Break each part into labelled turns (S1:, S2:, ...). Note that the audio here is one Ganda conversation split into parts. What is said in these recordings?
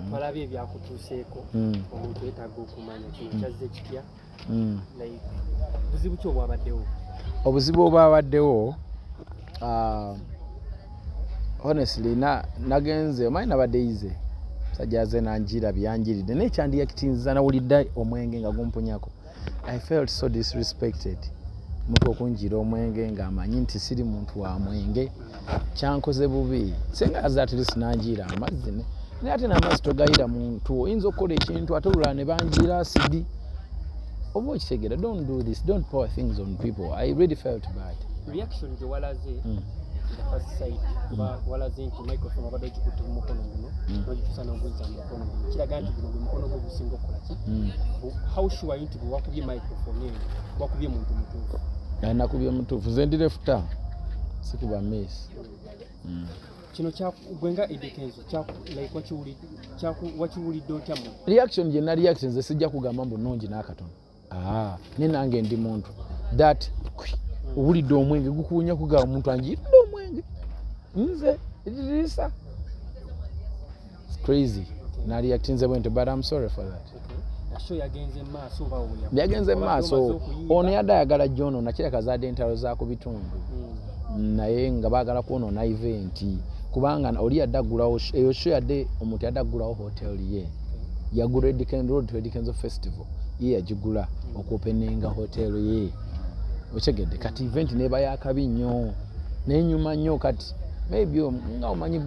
S1: twalabye ebyakutuuseeko omuntu yeetaaga okumanya kino kyazze kitya like buzibu ki obwabaddewo
S2: obuzibu obwabaddewo honestly nagenze omanyi nabadde yize sajjaze nanjira byanjiridde naye kyandiyakitinza nawulidde omwenge nga gumpunyako. I felt so disrespected. Muntu okunjira omwenge ng'amanyi nti siri muntu wa mwenge kyankoze bubi singa aza at least nanjira amazzi naye ate n'amazzi togayira muntu oyinza okukola ekintu ate olulala ne banjira asidi oba okitegera. Don't do this, don't pour things on people. I really felt bad.
S1: Reaction gye walaze the first sight walaze nti microphone abadde okikutte mu mukono guno n'ogituusa n'oguzza mu mukono guno kiraga nti guno gwe mukono gwe gusinga okukola ki. How sure are you nti bwe wakubye microphone eyo wakubye muntu mutuufu?
S2: Nakubye mutuufu nze ndirefuta sikuba miss.
S1: Kino gwenga Eddy Kenzo wakiwulidde otya mu
S2: reaction gye na reaction nze sijja kugamba mbu nnungi n'akatono. Ne nange ndi muntu that owulidde omwenge gukuwunya kugaba omuntu anjiridde omwenge nze edirisa. It's crazy. Na reactinze bwente but I'm sorry for that. Byagenze maaso ono yadde ayagala John nakira kazadde entalo za ku bitundu naye nga baagala kwonoona event kubanga oli yadde aggulawo eyo show yadde omuntu yadde aggulawo hotel ye yagula Eddy Kenzo Road to Eddy Kenzo Festival ye yagigula okuopeninga hotel ye okyegedde kati event neba yakabi nnyo n'enyuma nnyo kati maybe nga omanyi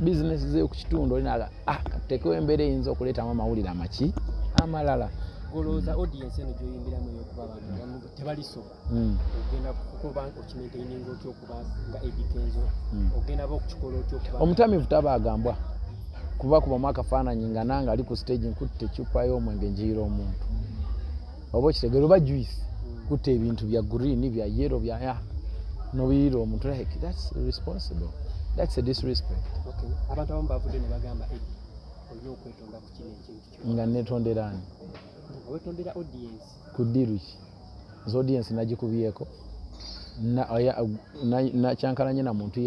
S2: business ze ku kitundu olinaga katekewo embeera eyinza okuleetamu amawulire amaki amalala.
S1: Golooza audience eno gy'oyimbiramu eyokuba abantu tebali soba ogenda kukuba okimaintaininga otya okuba nga Eddy Kenzo ogenda ba okukikola otya okuba
S2: omutamivu tabaagambwa kuba kubamu akafaananyi nga nange ali ku stage nkutte ecupa y'omwenge njiira omuntu oba okitegera oba juice kutte ebintu bya green bya yellow bya nobiira omuntu like that's irresponsible, that's a disrespect.
S1: Abantu abamu bavudde ne bagamba Eddy olina okwetonda ku kino ekintu
S2: nga netonderaani
S1: wetondera audience
S2: kudiru ki nze audience nagikubyeko kyankalanye na muntu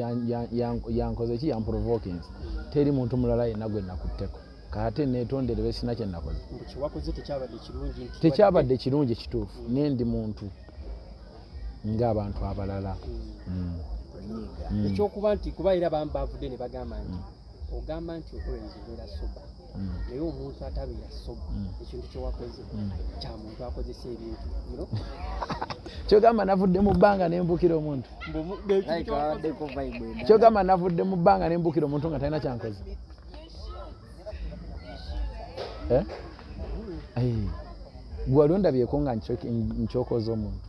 S2: yankoze ki yamprovoking teri muntu mulala yenna gwe nakutteko kate netondere besina kye nakoze tekyabadde kirungi kituufu nendi muntu ng'abantu abalala.
S1: Ekyokuba nti kuba era bavudde ne bagamba nti ogamba nti okolenzi beera soba naye omuntu atabeera soba ekintu kyewakoze kya muntu akozesa ebintu
S2: kyogamba navudde mu bbanga nembukira omuntu kyogamba navudde mu bbanga nembukira omuntu nga talina kyankoze gwali ondabyeko nga nkyokoza omuntu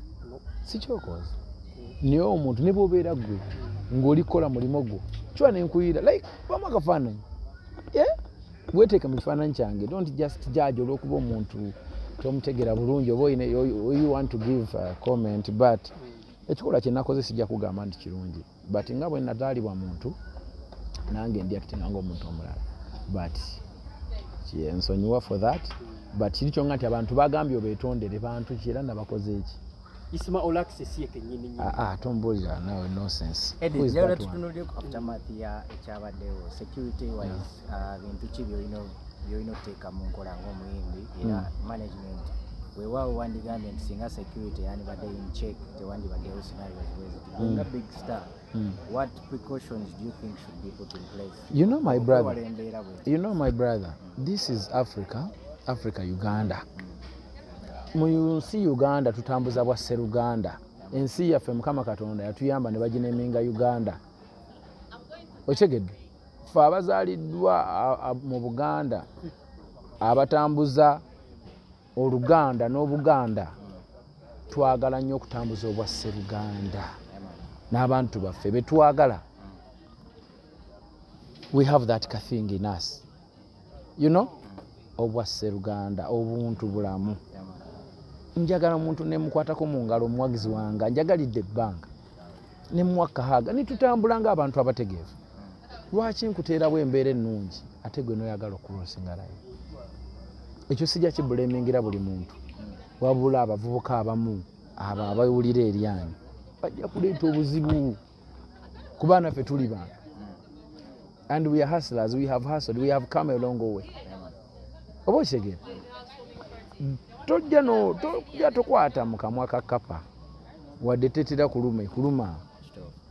S2: sikyokoza naye omuntu ne bwobeera gwe ng'olikola mulimo gwo kywa nenkuyira like bamu akafaananyi weteeke mu kifaananyi kyange don't just judge olw'okuba omuntu tomutegera bulungi oba you want to give a comment but ekikola kye nakoze sijja kugamba nti kirungi but nga bwe nataalibwa muntu nange ndi actinga ng'omuntu omulala but nsonyiwa for that but kiri kyonga nti abantu bagambye obeetondere bantu kiera nabakoze eki
S1: Isma olaccess yeke nyinyi
S2: tombulira nawe nonsense.
S3: Eddy njagala tutunulire ku aftermath ya ekyabaddewo security wise bintu ki byolina okuteeka mu nkola ng'omuyimbi era management weewaawo wandigambye nti singa security yandibadde in check tewandibaddewo scenarios bweziti being a big star what precautions do you think should be put in place?
S2: You know my brother this is Africa Uganda. Mu nsi Uganda tutambuza bwa Sseruganda ensi yaffe Mukama Katonda yatuyamba ne bagineminga Uganda okyegedde ffe abazaaliddwa mu Buganda abatambuza Oluganda n'Obuganda twagala nnyo okutambuza obwa Sseruganda n'abantu baffe betwagala we have that thing in us obwa Sseruganda obuntu bulamu njagala omuntu nemukwatako mu ngalo omuwagizi wange njagalidde ebbanga nemuwakahaaga nitutambula ng'abantu abategeevu lwaki nkuteerawo embeera ennungi ate gwe noyagala okulosinga layo ekyo sijja kibulemingira buli muntu wabula abavubuka abamu abo abawulira eryanyi bajja kuleeta obuzibu kuba naffe tuli bantu and we are hustlers, we have hustled, we have come a long way. Oba okitegeera tojja tokwata mu kamwa ka kapa wadde tetera kuluma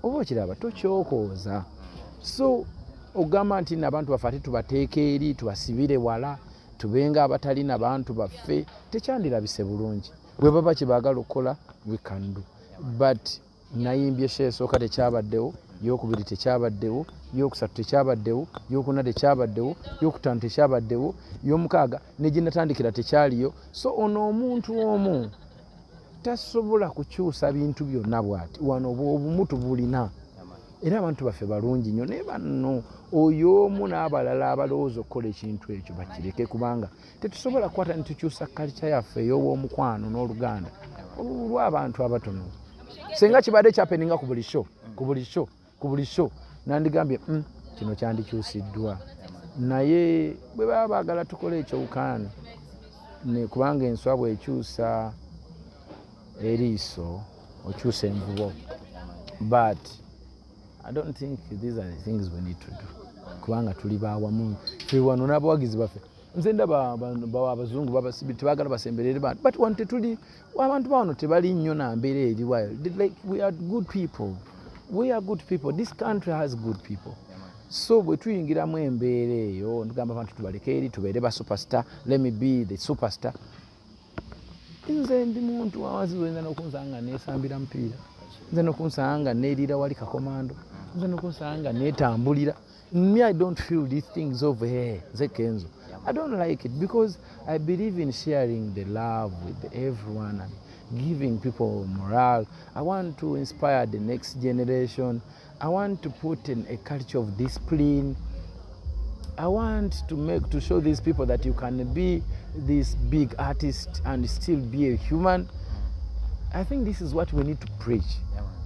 S2: oba okiraba tokyokooza. So ogamba nti n'abantu baffe ate tubateeka eri tubasibire wala tubenga abatalina bantu baffe tekyandirabise bulungi. Bwe baba kye baagala okukola we can do, but nayimbye sho esooka tekyabaddewo, yokubiri tekyabaddewo, yokusatu tekyabaddewo, yokuna tekyabaddewo, yokutaano tekyabaddewo, yomukaaga ne gye natandikira tekyaliyo. So ono omuntu omu tasobola kukyusa bintu byonna bw'ati. Wano obumu tubulina era abantu baffe balungi nnyo naye banno oyo omu n'abalala abalowooza okukola ekintu ekyo bakireke, kubanga tetusobola kukwata ne tukyusa culture yaffe ey'obwomukwano n'oluganda olw'abantu abatono. Senga kibadde kyapeninga ku buli show nandigambye kino kyandikyusiddwa, naye bwe baba baagala tukole ekyowukaani kubanga enswa bw'ekyusa eriiso okyusa envubo. But I don't think these are the things we need to do, kubanga tuli bawamu ffe wano n'abawagizi baffe. Nze ndaba abazungu tebaagala basemberere bantu, but wano tetuli abantu bawano tebali nnyo na mbeera eri wayo. Like we are good people. We are good people. This country has good people. So bwe tuyingiramu embeera eyo tugamba abantu tubaleke eri tubeere ba superstar, let me be the superstar. Nze ndi muntu awazi nze n'okunsanga neesambira mupiira, nze n'okunsanga neerira wali kakomando, nze n'okunsanga neetambulira. Me, I don't feel these things over here, nze Kenzo. I don't like it because I believe in sharing the love with everyone and giving people morale. I want to inspire the next generation. I want to put in a culture of discipline. I want to show these people that you can be this big artist and still be a human. I think this is what we need to preach.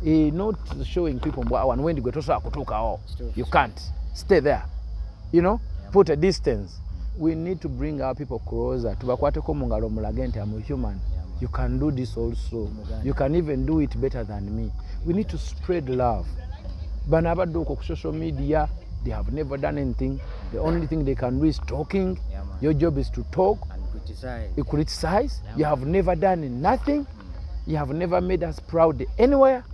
S2: Not showing people when you go to you can't stay there. You know, put a distance. We need to bring our people closer. I'm a human. You can do this also. You can even do it better than me. We need to spread love. Banabadoko social media, they have never done anything. The only thing they can do is talking. Your job is to talk.
S3: And criticize.
S2: You criticize. You have never done nothing. You have never made us proud anywhere.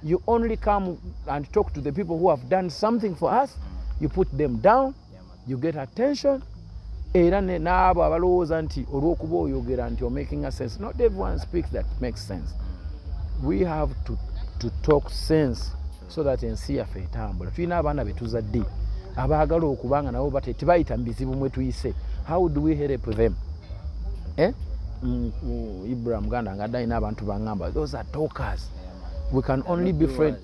S2: You only come and talk to the people who have done something for us. You put them down. You get attention. Era n'abo abalowooza nti olw'okuba oyogera nti you're making a sense. Not everyone speaks that makes sense. We have to talk sense so that ensi yaffe etambula. Tulina abaana be tuzadde abaagala okubanga nabo tebayita mu bizibu mwe tuyise. How do we help them? Ibrahim Ganda nga alina abantu bangamba, those are talkers. We can only be friends.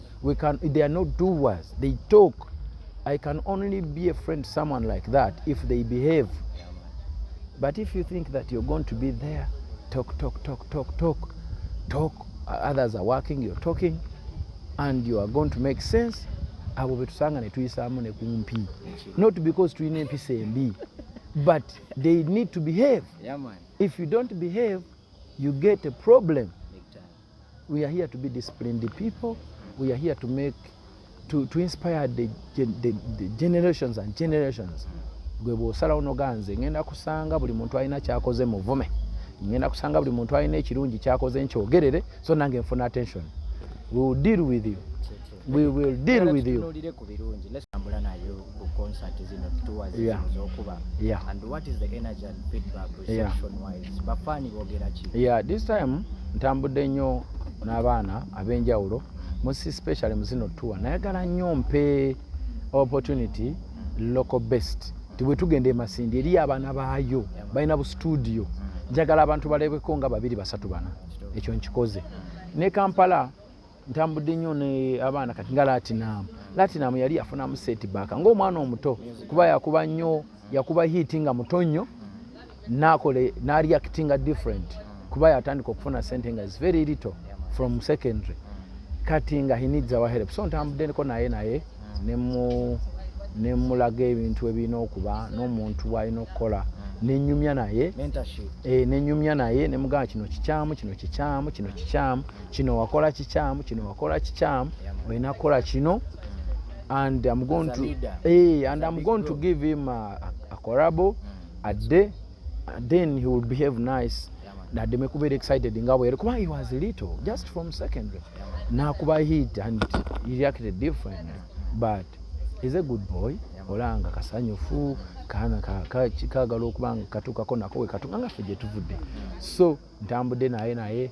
S2: They are not doers. They talk. I can only be a friend to someone like that if they behave. But if you think that you're going to be there, talk, others are working, you're talking, and you are going to make sense, not because to NPCMB, but they need to behave.
S3: Yeah, man.
S2: If you don't behave, you get a problem. We are here to be disciplined people. We are here to make, to inspire the generations and generations. Gwe bw'osalawo noganze ngenda kusanga buli muntu alina kyakoze muvume, ngenda kusanga buli muntu alina ekirungi kyakoze nkyogerere, so nange nfuna attention. We will deal with you. We will deal with you.
S3: Let's ambula nayo ku concert zino tours z'okuba.
S2: Yeah.
S3: And what is the energy and feedback reception wise? Bafani boogera ki?
S2: Yeah, this time ntambudde nnyo n'abaana ab'enjawulo, musi specially mu zino tour. Nayagala nnyo mpe opportunity local best. Tiwe tugende e Masindi eri abaana baayo balina bu studio. Njagala abantu balebeko nga 2-3 bana. Ekyo nkikoze. Ne Kampala ntambudde nnyo ne abaana kati nga Latinum yali afunamu setback ng'omwana omuto kuba yakuba nnyo, yakuba hit nga muto nnyo, n'ali acting different kuba yatandika okufuna sente nga is very little from secondary. Kati nga he needs our help. So ntambuddeko naye nemulaga ebintu ebirina okuba n'omuntu w'alina okukola. Nenyumya naye nenyumya naye nemugamba kino kikyamu, kino kikyamu, kino kikyamu, kino wakola kikyamu, kino wakola kikyamu, olina kukola kino. and I'm going
S3: As a
S2: to
S3: leader.
S2: and I'm going to give him a collabo a day, and then he will behave nice. That they make very excited in Gawe. Kuma he was little, just from secondary. Now kuba hit and he reacted different, but he's a good boy. Olanga kasanyufu kana kagala okubanga katuka kona kowe katunga ngafeje tuvudde. So ntambudde naye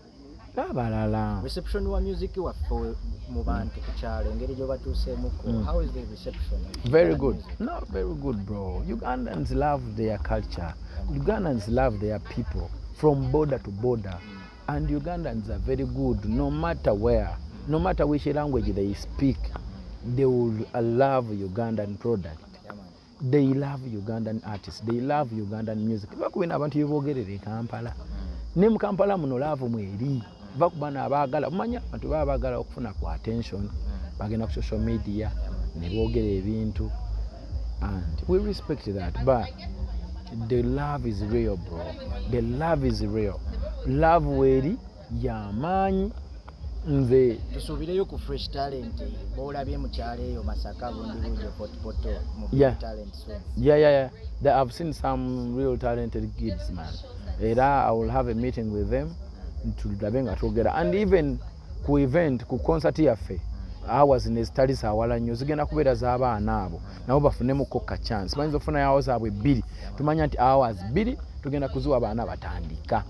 S2: nabalala.
S3: Reception wa music wa for mu bantu ku kyalo engeri gyo batuuseemuko. How is the reception?
S2: Very good. No, very good, bro. Ugandans love their culture. Ugandans love their people from border to border. And Ugandans are very good no matter where, no matter which language they speak. They will love Ugandan product. They love Ugandan artists. They love Ugandan music. Bakubina abantu yibogerere Kampala. Ne mu Kampala muno love mweri. Bakubana abagala umanya abantu babagala okufuna ku attention. Bagenda ku social media ne bogera ebintu. And we respect that, but the love is real, bro. The love is real. Love weri yamanyi. Nze
S3: tusubireyo ku fresh talent bolabye mu kyalo eyo Masaka bundi bujo poto mu talent so
S2: yeah that I've seen some real talented kids, man. Era I will have a meeting with them to dabenga together, and even ku event ku concert yaffe hours in studies awala nnyo zigenda kubeera z'abaana abo nabo bafunemu kokka chance bayinza ofuna hours abwe 2 tumanya nti hours 2 tugenda kuziwa abaana batandika,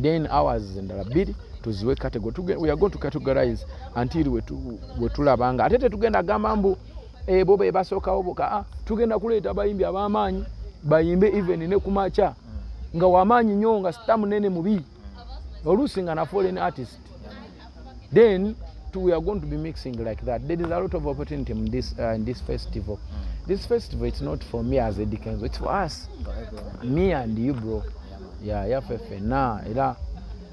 S2: then hours endala 2 tuziwe category. We are going to categorize until we tulabanga ate tetugenda gamba mbu bobe ebasookawo boka tugenda kuleeta bayimbi ab'amaanyi bayimbe even ne kumacha nga w'amaanyi nnyo nga sitamu nene mubi oluusi nga na foreign artist, then we are going to be mixing like that. There is a lot of opportunity in this festival. This festival, it's not for me as Eddy Kenzo, it's for us, me and you, bro. Yeah fefe na era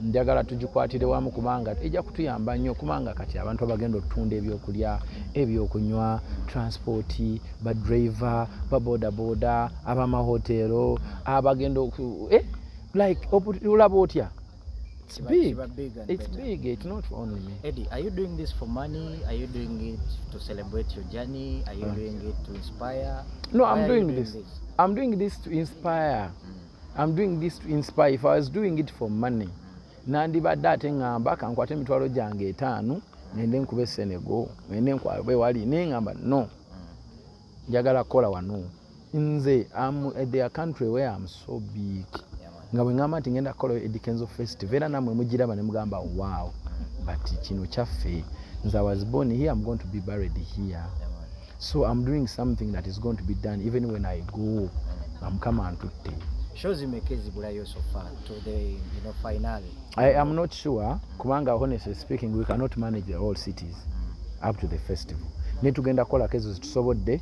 S2: njagala tujikwatire wamu kubanga ejja kutuyamba nnyo kubanga kati abantu abagenda otunda ebyokulya ebyokunywa transport ba driver ba boda abamahotelo abagenda like olaba otya. It's big. It's big. It's not for only me.
S3: Eddy, are you doing this for money? Are you doing it to celebrate your journey? Are you doing it to inspire?
S2: No, I'm doing this. I'm doing this to inspire. I'm doing this to inspire. If I was doing it for money, nandibadde ate ngamba kankwate emitwalo gyange 5 nende nkube Senegal nende nkwabe wali nengamba no njagala kola wano nze am at their country where I'm so big nga bwe ngamba nti ngenda kola Eddy Kenzo festival era namwe mugiraba ne mugamba wow but kino kyaffe nze I was born here, I'm going to be buried here, so I'm doing something that is going to be done even when I go. I'm coming to
S3: shows imekezi bulayo so far to the final.
S2: I am not sure kubanga honestly speaking we cannot manage the whole cities up to the festival. Ne tugenda kola kezo zitusobodde,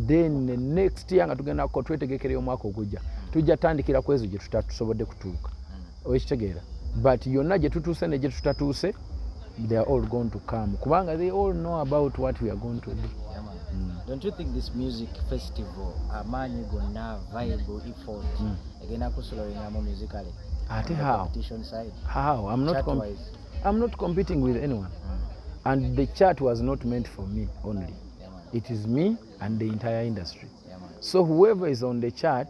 S2: then the next year nga tugenda ko twetegekere omwaka ogujja tujja tandikira kwezo gye tutatusobodde kutuuka okitegeera, but yonna gye tutuuse ne gye tutatuuse they are all going to come kubanga they all know about what we are going to do.
S3: Don't you think this music festival amanyi gonna viable effort again akusolowinga mu musically
S2: ate how
S3: competition side?
S2: How I'm not competing with anyone, and the chart was not meant for me only. It is me and the entire industry. So whoever is on the chart,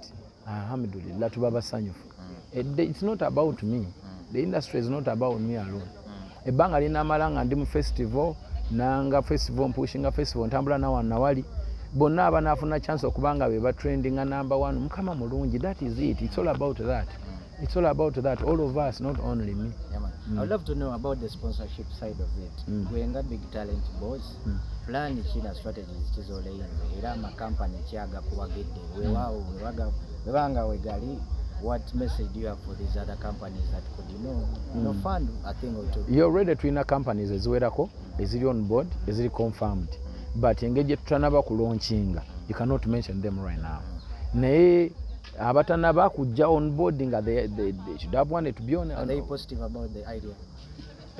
S2: alhamdulillah tubaba sanyufu. It's not about me. The industry is not about me alone. Ebanga lina malanga ndi mu festival nanga festival pushing a festival ntambula na wana wali bonna abanafuna chance okubanga be trending number 1 mukama mulungi. That is it. It's all about that. It's all about that. All of us, not only me.
S3: I would love to know about the sponsorship side of it. Kuenga big talent boss plan china strategies chizoleyenze era ma company kyaga kuwagedde wewawo webanga wegali. What message do you have for these other companies that could fund a thing or two?
S2: You're ready to win companies eziwerako eziri on board eziri confirmed, but engage tutanaba ku launching you cannot mention them right now. Naye abatanaba kujja on boarding they should have wanted to be on.
S3: Are they positive about the idea?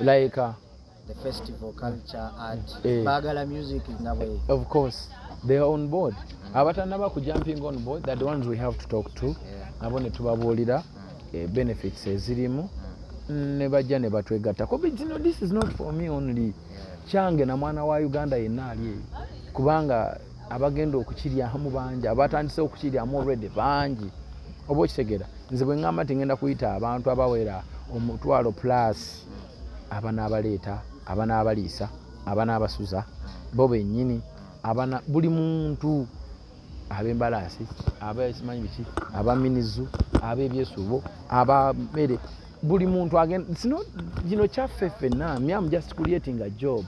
S2: Like
S3: the festival culture art bagala music in a way.
S2: Of course they are on board. Abatanaba ku jumping on board, that the ones we have to talk to. Nabone tubabuulira benefits ezirimu ne bajja ne batwegatta. This is not for me only. Change na mwana wa Uganda yenna ali kubanga abagenda okukiryamu bangi abatandise okukiryamu already bangi oba okitegera nze bwe ŋŋamba nti ngenda kuyita abantu abawera 1,000 plus abanaabaleeta abanaabaliisa abanaabasuza bo bennyini buli muntu ab'embalaasi abasimanyi biki abaminizu ab'ebyesuubo abamere buli muntu kino kyaffe ffenna I'm just creating a job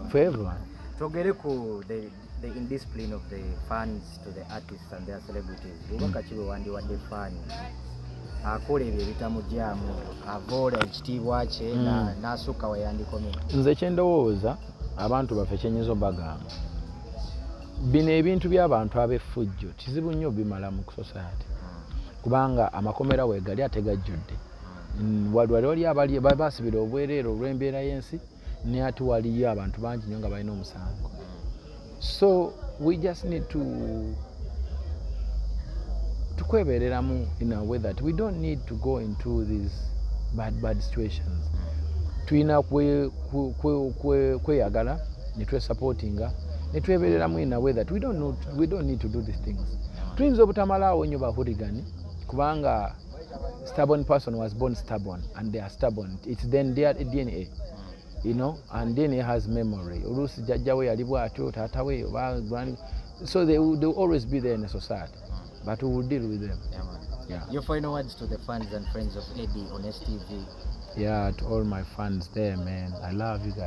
S2: for everyone.
S3: Togere ku the indiscipline of the fans to the artists and their celebrities. Bubaka kiwe wadde fan akola ebyo ebitamugyamu avoola ekitiibwa kye n'asukka weyandikomye.
S2: Nze kyendowooza abantu baffe kyenyiza bagamba bino ebintu by'abantu ab'effujjo kizibu nnyo bimala mu society kubanga amakomera weegali ate gajjudde wali abali basibira obwereere olw'embeera y'ensi ne ate waliyo abantu bangi nnyo nga balina omusango. So we just need to kwebeereramu in a way that we don't need to go into these bad situations. Tulina kweyagala ne twesupportinga ne twebeereramu in a way that we don't need to do these things. Tuyinza obutamalaawo nnyo bahuligani kubanga stubborn person was born stubborn and they are stubborn. It's then their DNA. You know, and DNA has memory. Olusi jajja we yali bw'atyo taata we so they will always be there in a society, but we will deal with them.
S3: Yeah. Your final words to the fans and friends of Eddy on STV.
S2: Yeah, to all my fans there, man. I love you guys.